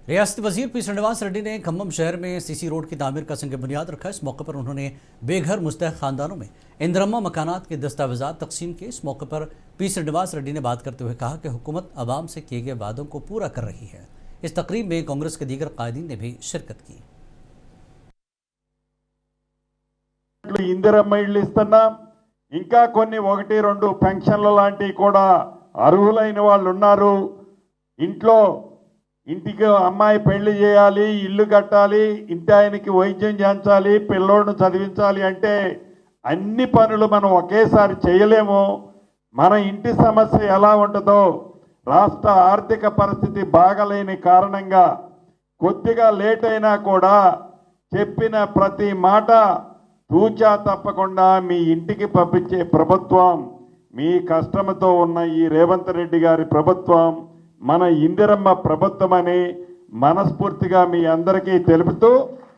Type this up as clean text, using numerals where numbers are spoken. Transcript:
रियासती वजीर पी श्रीनिवास रेड्डी ने खम्मम शहर में सीसी रोड की तामीर का संग बुनियाद रखा। इस मौके पर उन्होंने बेघर मुस्तहक खानदानों में इंदिरम्मा मकानात के दस्तावेजात तकसीम किए। इस मौके पर पी श्रीनिवास रेड्डी ने बात करते हुए कहा कि हुकूमत आवाम से किए गए वादों को पूरा कर रही है। इस तकरीब में कांग्रेस के दीगर कायदीन ने भी शिरकत की। ఇందిరమ్మ ఇళ్ళు ఇస్తున్నాం, ఇంకా కొన్ని 1-2 పెన్షన్ల లాంటివి కూడా అర్హులైన వాళ్ళు ఉన్నారు. ఇంటికి అమ్మాయి పెళ్లి చేయాలి, ఇల్లు కట్టాలి, ఇంటి ఆయనకి వైద్యం చేయించాలి, పిల్లోడిని చదివించాలి అంటే అన్ని పనులు మనం ఒకేసారి చేయలేము. మన ఇంటి సమస్య ఎలా ఉంటుందో రాష్ట్ర ఆర్థిక పరిస్థితి బాగలేని కారణంగా కొద్దిగా లేట్ అయినా కూడా చెప్పిన ప్రతి మాట తూచా తప్పకుండా మీ ఇంటికి పంపించే ప్రభుత్వం మీ కష్టంతో ఉన్న ఈ రేవంత్ రెడ్డి గారి ప్రభుత్వం మన ఇందిరమ్మ ప్రభుత్వం అని మనస్ఫూర్తిగా మీ అందరికీ తెలుపుతూ